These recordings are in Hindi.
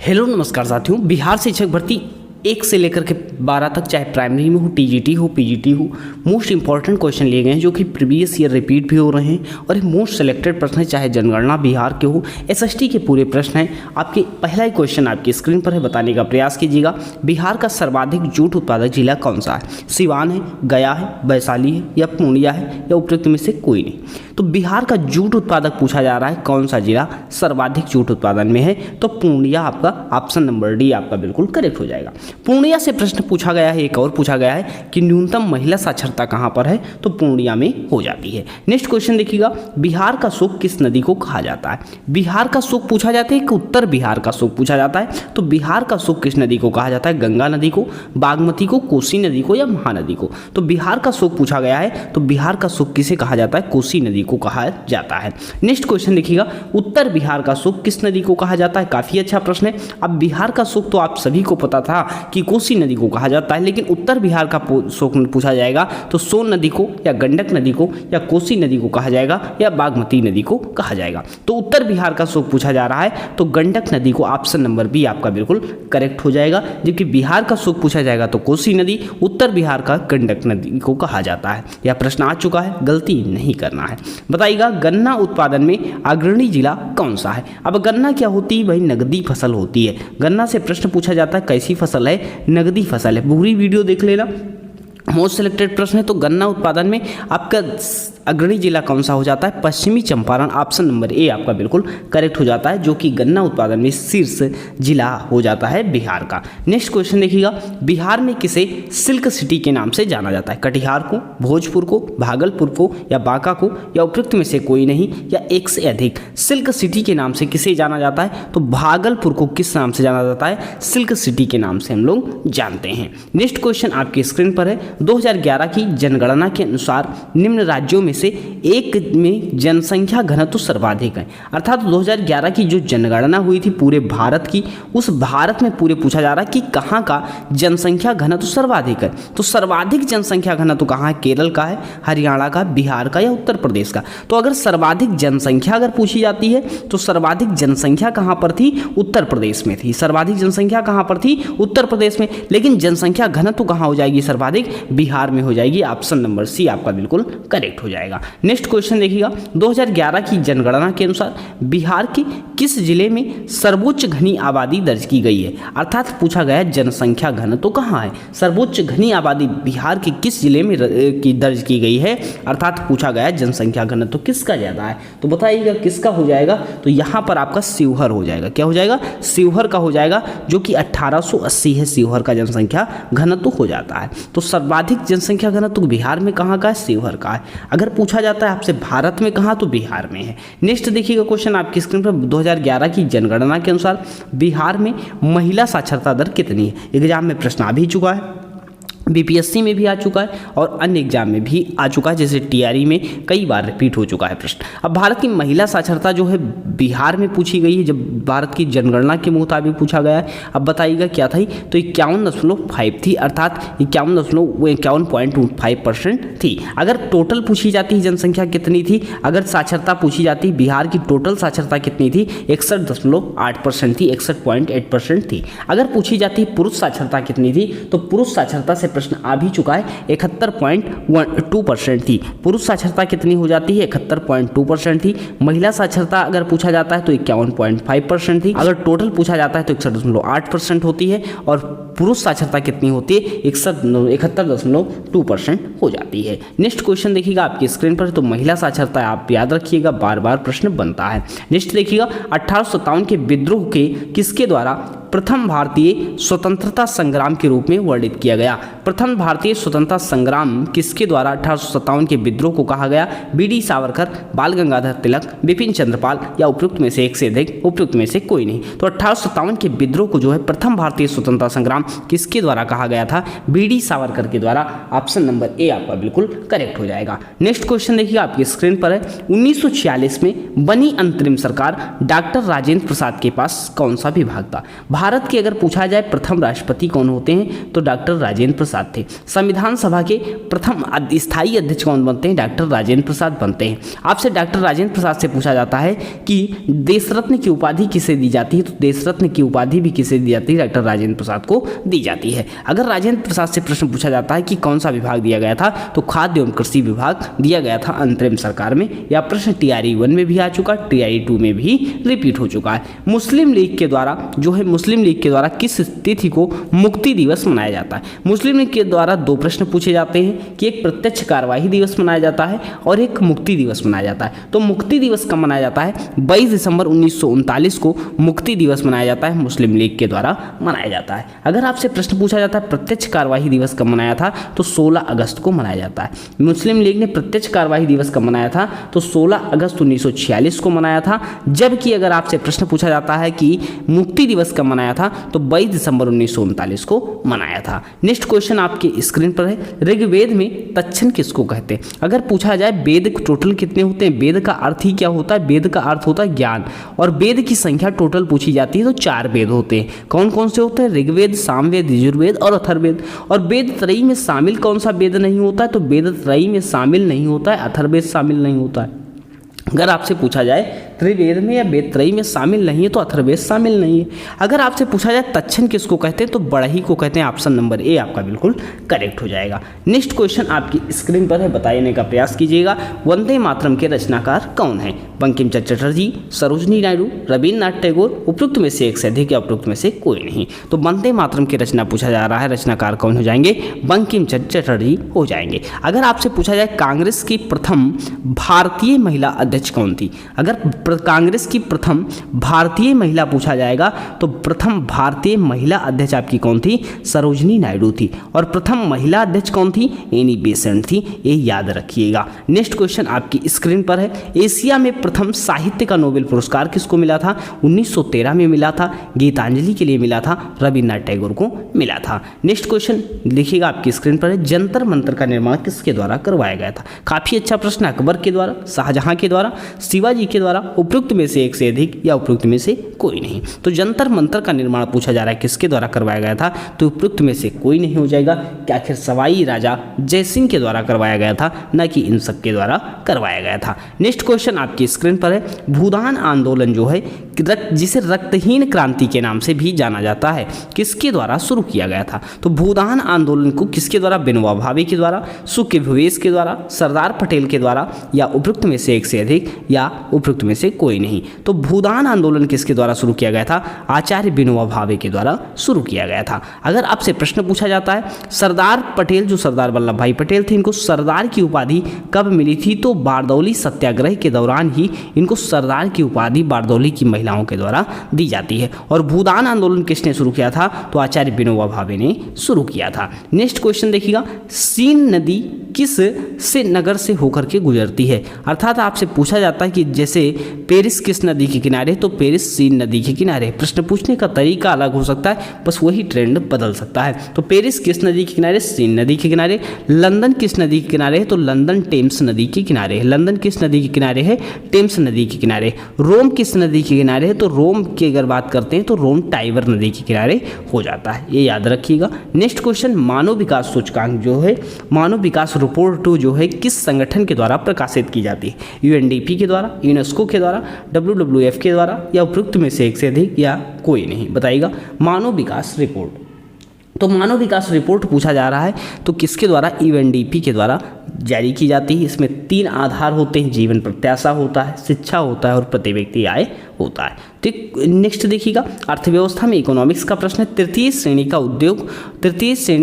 हेलो नमस्कार साथियों। बिहार शिक्षक भर्ती 1 से लेकर के 12 तक, चाहे प्राइमरी में हो, टीजीटी हो, पीजीटी हो, मोस्ट इंपॉर्टेंट क्वेश्चन लिए गए हैं जो कि प्रीवियस ईयर रिपीट भी हो रहे हैं और मोस्ट सेलेक्टेड प्रश्न है, चाहे जनगणना बिहार के हो, एसएसटी के पूरे प्रश्न हैं। आपके पहला ही क्वेश्चन आपकी स्क्रीन पर है, बताने का प्रयास कीजिएगा। बिहार का सर्वाधिक जूट उत्पादक जिला कौन सा है? सिवान है, गया है, वैशाली है या पूर्णिया है या उपयुक्त में से कोई नहीं। तो बिहार का जूट उत्पादक पूछा जा रहा है, कौन सा जिला सर्वाधिक जूट उत्पादन में है? तो पूर्णिया आपका ऑप्शन नंबर डी आपका बिल्कुल करेक्ट हो जाएगा। पूर्णिया से प्रश्न पूछा गया है, एक और पूछा गया है कि न्यूनतम महिला साक्षरता कहां पर है? तो पूर्णिया में हो जाती है। नेक्स्ट क्वेश्चन देखिएगा, बिहार का शोक किस नदी को कहा जाता है? बिहार का शोक पूछा जाता है कि उत्तर बिहार का शोक पूछा जाता है? तो बिहार का शोक किस नदी को कहा जाता है? गंगा नदी को, बागमती को, कोसी नदी को या महानदी को? तो बिहार का शोक पूछा गया है, तो बिहार का शोक किसे कहा जाता है? कोसी नदी को कहा जाता है। नेक्स्ट क्वेश्चन देखिएगा, उत्तर बिहार का शोक किस नदी को कहा जाता है? काफी अच्छा प्रश्न है। अब बिहार का शोक तो आप सभी को पता था कि कोसी नदी को कहा जाता है, लेकिन उत्तर बिहार का शोक पूछा जाएगा तो सोन नदी को या गंडक नदी को या कोसी नदी को कहा जाएगा या बागमती नदी को कहा जाएगा। तो उत्तर बिहार का शोक पूछा जा रहा है तो गंडक नदी को, ऑप्शन नंबर बी आपका बिल्कुल करेक्ट हो जाएगा। जबकि बिहार का शोक पूछा जाएगा तो कोसी नदी, उत्तर बिहार का गंडक नदी को कहा जाता है। यह प्रश्न आ चुका है, गलती नहीं करना है। बताइएगा, गन्ना उत्पादन में अग्रणी जिला कौन सा है? अब गन्ना क्या होती है भाई? नगदी फसल होती है। गन्ना से प्रश्न पूछा जाता है कैसी फसल है? नगदी फसल है। पूरी वीडियो देख लेना, मोस्ट सिलेक्टेड प्रश्न है। तो गन्ना उत्पादन में आपका अग्रणी जिला कौन सा हो जाता है? पश्चिमी चंपारण, ऑप्शन नंबर ए आपका बिल्कुल करेक्ट हो जाता है, जो कि गन्ना उत्पादन में शीर्ष जिला हो जाता है बिहार का। नेक्स्ट क्वेश्चन देखिएगा, बिहार में किसे सिल्क सिटी के नाम से जाना जाता है? कटिहार को, भोजपुर को, भागलपुर को या बांका को या उपयुक्त में से कोई नहीं या एक से अधिक? सिल्क सिटी के नाम से किसे जाना जाता है? तो भागलपुर को किस नाम से जाना जाता है? सिल्क सिटी के नाम से हम लोग जानते हैं। नेक्स्ट क्वेश्चन आपकी स्क्रीन पर है, 2011 की जनगणना के अनुसार निम्न राज्यों में से एक में जनसंख्या घनत्व सर्वाधिक है। अर्थात 2011 की जो जनगणना हुई थी पूरे भारत की, उस भारत में पूरे पूछा जा रहा है कि कहाँ का जनसंख्या घनत्व सर्वाधिक है। तो सर्वाधिक जनसंख्या घनत्व कहाँ है? केरल का है, हरियाणा का, बिहार का या उत्तर प्रदेश का? तो अगर सर्वाधिक जनसंख्या अगर पूछी जाती है तो सर्वाधिक जनसंख्या कहाँ पर थी? उत्तर प्रदेश में थी। सर्वाधिक जनसंख्या कहाँ पर थी? उत्तर प्रदेश में। लेकिन जनसंख्या घनत्व कहाँ हो जाएगी सर्वाधिक? बिहार में हो जाएगी। ऑप्शन नंबर सी आपका बिल्कुल करेक्ट हो जाएगा। नेक्स्ट क्वेश्चन देखिएगा, 2011 की जनगणना के अनुसार बिहार के किस जिले में सर्वोच्च घनी आबादी दर्ज की गई है? अर्थात पूछा गया जनसंख्या घनत्व कहाँ है? सर्वोच्च घनी आबादी बिहार के किस जिले में की दर्ज की गई है? अर्थात पूछा गया जनसंख्या घनत्व किसका ज्यादा है? तो बताइएगा किसका हो जाएगा? तो यहाँ पर आपका शिवहर हो जाएगा। क्या हो जाएगा? शिवहर का हो जाएगा, जो कि 1880 है शिवहर का जनसंख्या घनत्व हो जाता है। तो सर्वाधिक जनसंख्या घनत्व बिहार में कहाँ का है? शिवहर का है। अगर पूछा जाता है आपसे भारत में कहाँ, तो बिहार में है। नेक्स्ट देखिएगा क्वेश्चन आपकी स्क्रीन पर, 2011 की जनगणना के अनुसार बिहार में महिला साक्षरता दर कितनी है? एग्जाम में प्रश्न आ भी चुका है, बीपीएससी में भी आ चुका है और अन्य एग्जाम में भी आ चुका है, जैसे टीआरई में कई बार रिपीट हो चुका है प्रश्न। अब भारत की महिला साक्षरता जो है बिहार में पूछी गई है, जब भारत की जनगणना के मुताबिक पूछा गया है। अब बताइएगा क्या थी? तो 51.5 थी, अर्थात 51.25% थी। अगर टोटल पूछी जाती है जनसंख्या कितनी थी, अगर साक्षरता पूछी जाती बिहार की टोटल साक्षरता कितनी थी? 61.8% थी, 61.8% थी। अगर पूछी जाती पुरुष साक्षरता कितनी थी, तो पुरुष साक्षरता से प्रश्न आ भी चुका है, 71.2% थी। पुरुष साक्षरता कितनी हो जाती है? 71.2% थी। महिला साक्षरता अगर पूछा जाता है तो 51.5% थी। अगर टोटल पूछा जाता है तो 61.8% होती है और पुरुष साक्षरता कितनी होती है? 71.2% हो जाती है। नेक्स्ट क्वेश्चन देखिएगा आपकी स्क्रीन पर, तो महिला साक्षरता आप याद रखिएगा, बार बार प्रश्न बनता है। नेक्स्ट देखिएगा, 1857 के विद्रोह के किसके द्वारा प्रथम भारतीय स्वतंत्रता संग्राम के रूप में वर्णित किया गया? प्रथम भारतीय स्वतंत्रता संग्राम किसके द्वारा 1857 के विद्रोह को कहा गया? बीडी सावरकर, बाल गंगाधर तिलक, बिपिन चंद्रपाल या उपयुक्त में से एक से अधिक? उपयुक्त में से कोई नहीं। तो 1857 के विद्रोह को जो है प्रथम भारतीय स्वतंत्रता संग्राम किसके द्वारा कहा गया था? बीडी सावरकर के द्वारा। ऑप्शन नंबर ए आपका बिल्कुल करेक्ट हो जाएगा। नेक्स्ट क्वेश्चन देखिए आपकी स्क्रीन पर है, 1946 में बनी अंतरिम सरकार डॉक्टर राजेंद्र प्रसाद के पास कौन सा विभाग था? भारत के अगर पूछा जाए प्रथम राष्ट्रपति कौन होते हैं तो डॉक्टर राजेंद्र प्रसाद थे। संविधान सभा के प्रथम स्थायी अध्यक्ष कौन बनते हैं, डॉक्टर राजेंद्र प्रसाद बनते हैं। आपसे डॉक्टर राजेंद्र प्रसाद से पूछा जाता है कि देश रत्न की उपाधि किसे दी जाती है, तो देश रत्न की उपाधि भी किसे दी जाती है, डॉक्टर राजेंद्र प्रसाद को दी जाती है। अगर राजेंद्र प्रसाद से प्रश्न पूछा जाता है कि कौन सा विभाग दिया गया था, तो खाद्य एवं कृषि विभाग दिया गया था अंतरिम सरकार में। यह प्रश्न TRE 1 में भी आ चुका, TRE 2 में भी रिपीट हो चुका है। मुस्लिम लीग के द्वारा जो है, मुस्लिम लीग के द्वारा किस तिथि को मुक्ति दिवस मनाया जाता है? मुस्लिम लीग के द्वारा दो प्रश्न पूछे जाते हैं कि एक प्रत्यक्ष कार्यवाही दिवस मनाया जाता है और एक मुक्ति दिवस मनाया जाता है। तो मुक्ति दिवस कब मनाया जाता है? 22 दिसंबर 1939 को मुक्ति दिवस मनाया जाता है, मुस्लिम लीग के द्वारा मनाया जाता है। अगर आपसे प्रश्न पूछा जाता है प्रत्यक्ष कार्यवाही दिवस कब मनाया था, तो 16 अगस्त को मनाया जाता है। मुस्लिम लीग ने प्रत्यक्ष कार्यवाही दिवस कब मनाया था, तो 16 अगस्त 1946 को मनाया था। जबकि अगर आपसे प्रश्न पूछा जाता है कि मुक्ति दिवस कब मनाया था, तो 22 दिसंबर 1939 को मनाया था। नेक्स्ट क्वेश्चन आपके स्क्रीन पर है, ऋग्वेद में तक्षण किसको कहते हैं? अगर पूछा जाए वेद टोटल कितने होते हैं, वेद का अर्थ ही क्या होता है? वेद का अर्थ होता है ज्ञान, और वेद की संख्या टोटल पूछी जाती है तो 4 वेद होते हैं। कौन कौन से होते हैं? ऋग्वेद, सामवेद, यजुर्वेद और अथर्ववेद। और वेद त्रयी में शामिल कौन सा वेद नहीं होता है? तो वेद त्रयी में शामिल नहीं होता है, अथर्ववेद शामिल नहीं होता है। अगर आपसे पूछा जाए त्रिवेद में या वेद त्रयी में शामिल नहीं है, तो अथर्ववेद शामिल नहीं है। अगर आपसे पूछा जाए तक्षण किसको कहते हैं, तो बड़ही को कहते हैं। ऑप्शन नंबर ए आपका बिल्कुल करेक्ट हो जाएगा। नेक्स्ट क्वेश्चन आपकी स्क्रीन पर है, बताने का प्रयास कीजिएगा। वंदे मातरम के रचनाकार कौन है? बंकिम चंद्र चटर्जी, सरोजनी नायडू, रविन्द्रनाथ टैगोर, उपयुक्त में से एक से अधिक या उपयुक्त में से कोई नहीं। तो वंदे मातरम की रचना पूछा जा रहा है, रचनाकार कौन हो जाएंगे? बंकिम चंद्र चटर्जी हो जाएंगे। अगर आपसे पूछा जाए कांग्रेस की प्रथम भारतीय महिला अध्यक्ष कौन थी? अगर कांग्रेस की प्रथम भारतीय महिला पूछा जाएगा, तो प्रथम भारतीय महिला अध्यक्ष आपकी कौन थी? सरोजनी नायडू थी। और प्रथम महिला अध्यक्ष कौन थी? एनी बेसेंट थी, ये याद रखिएगा। नेक्स्ट क्वेश्चन आपकी स्क्रीन पर है, एशिया में प्रथम साहित्य का नोबेल पुरस्कार किसको मिला था? 1913 में मिला था, गीतांजलि के लिए मिला था, रविन्द्रनाथ टैगोर को मिला था। नेक्स्ट क्वेश्चन देखिएगा आपकी स्क्रीन पर है, जंतर मंतर का निर्माण किसके द्वारा करवाया गया था? काफी अच्छा प्रश्न, अकबर के द्वारा, शाहजहां के द्वारा, शिवाजी के द्वारा, उपयुक्त में से एक से अधिक या उपयुक्त में से कोई नहीं। तो जंतर मंतर का निर्माण पूछा जा रहा है किसके द्वारा करवाया गया था, तो उपयुक्त में से कोई नहीं हो जाएगा। क्या आखिर सवाई राजा जयसिंह के द्वारा करवाया गया था, न कि इन सब के द्वारा करवाया गया था। नेक्स्ट क्वेश्चन आपकी स्क्रीन पर है, भूदान आंदोलन जो है जिसे रक्तहीन क्रांति के नाम से भी जाना जाता है, किसके द्वारा शुरू किया गया था? तो भूदान आंदोलन को किसके द्वारा? विनोबा भावे के द्वारा, सुखदेव के द्वारा, सरदार पटेल के द्वारा, या उपयुक्त में से एक से अधिक या उपयुक्त में से कोई नहीं। तो भूदान आंदोलन किसके द्वारा शुरू किया गया था? आचार्य विनोबा भावे के द्वारा शुरू किया गया था। अगर आपसे प्रश्न पूछा जाता है सरदार पटेल, जो सरदार वल्लभ भाई पटेल थे, इनको सरदार की उपाधि कब मिली थी? तो बारदौली सत्याग्रह के दौरान ही इनको सरदार की उपाधि बारदौली की महिलाओं के द्वारा दी जाती है। और भूदान आंदोलन किसने शुरू किया था? तो आचार्य विनोबा भावे ने शुरू किया था। नेक्स्ट क्वेश्चन देखिएगा, सीन नदी किस से नगर से होकर के गुजरती है? अर्थात आपसे पूछा जाता है कि जैसे पेरिस किस नदी के किनारे, तो पेरिस सीन नदी के किनारे। प्रश्न पूछने का तरीका अलग हो सकता है, बस वही ट्रेंड बदल सकता है। तो पेरिस किस नदी के किनारे? सीन नदी के किनारे। लंदन किस नदी के किनारे है? तो लंदन टेम्स नदी के किनारे है। लंदन किस नदी के किनारे है? टेम्स नदी के किनारे। रोम किस नदी के किनारे है? तो रोम की अगर बात करते हैं तो रोम टाइबर नदी के किनारे हो जाता है, ये याद रखिएगा। नेक्स्ट क्वेश्चन, मानव विकास सूचकांक जो है, मानव विकास रिपोर्ट जो है किस संगठन के द्वारा प्रकाशित की जाती है? UNDP के द्वारा, यूनेस्को के द्वारा, WWF के द्वारा, या उपयुक्त में से एक से अधिक या कोई नहीं? बताइएगा। मानव विकास रिपोर्ट, तो मानव विकास रिपोर्ट पूछा जा रहा है तो किसके द्वारा? UNDP के द्वारा जारी की जाती है। इसमें 3 आधार होते हैं, जीवन प्रत्याशा होता है, शिक्षा होता है और प्रति व्यक्ति आय होता है। ठीक, नेक्स्ट देखिएगा, अर्थव्यवस्था में इकोनॉमिक्स का प्रश्न है, तृतीय श्रेणी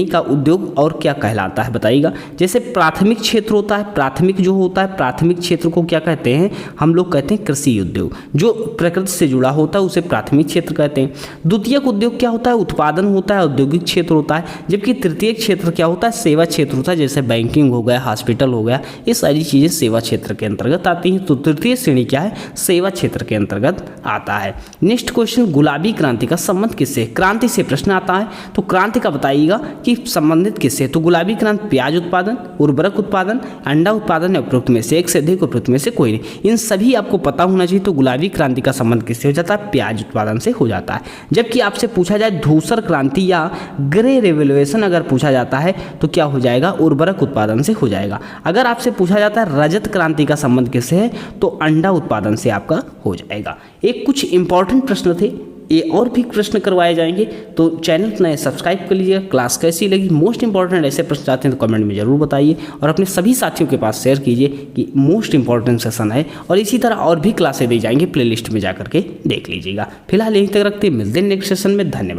का उद्योग और क्या कहलाता है? बताइएगा। जैसे प्राथमिक क्षेत्र होता है, प्राथमिक जो होता है, प्राथमिक क्षेत्र को क्या कहते हैं? हम लोग कहते हैं कृषि उद्योग। जो प्रकृति से जुड़ा होता है उसे प्राथमिक क्षेत्र कहते हैं। द्वितीयक उद्योग क्या होता है? उत्पादन होता है, औद्योगिक क्षेत्र होता है। जबकि तृतीय क्षेत्र क्या होता है? सेवा क्षेत्र होता है, जैसे बैंकिंग हो गया, हॉस्पिटल हो गया, ये सारी चीज़ें सेवा क्षेत्र के अंतर्गत आती हैं। तो तृतीय श्रेणी क्या है, सेवा क्षेत्र के अंतर्गत आता है। नेक्स्ट क्वेश्चन, गुलाबी क्रांति का संबंध किससे? क्रांति से प्रश्न आता है तो क्रांति का बताइएगा कि संबंधित किससे। तो गुलाबी क्रांति प्याज उत्पादन, उर्वरक उत्पादन, अंडा उत्पादन या उपरोक्त में से एक से अधिक, उपरोक्त में से कोई नहीं। इन सभी आपको पता होना चाहिए। तो गुलाबी क्रांति का संबंध किससे हो जाता है? प्याज उत्पादन से हो जाता है। जबकि आपसे पूछा जाए धूसर क्रांति या ग्रे रेवोल्यूशन अगर पूछा जाता है तो क्या हो जाएगा? उर्वरक उत्पादन से हो जाएगा। अगर आपसे पूछा जाता है रजत क्रांति का संबंध किससे है तो अंडा उत्पादन से आपका हो जाएगा। एक कुछ इंपॉर्टेंट प्रश्न थे, ये और भी प्रश्न करवाए जाएंगे, तो चैनल नए सब्सक्राइब कर लीजिएगा। क्लास कैसी लगी, मोस्ट इंपॉर्टेंट ऐसे प्रश्न चाहते हैं तो कमेंट में जरूर बताइए और अपने सभी साथियों के पास शेयर कीजिए कि मोस्ट इंपॉर्टेंट सेशन है। और इसी तरह और भी क्लासें दी जाएंगी, प्लेलिस्ट में जाकर के देख लीजिएगा। फिलहाल यहीं तक रखते हैं, मिलते हैं नेक्स्ट सेशन में। धन्यवाद।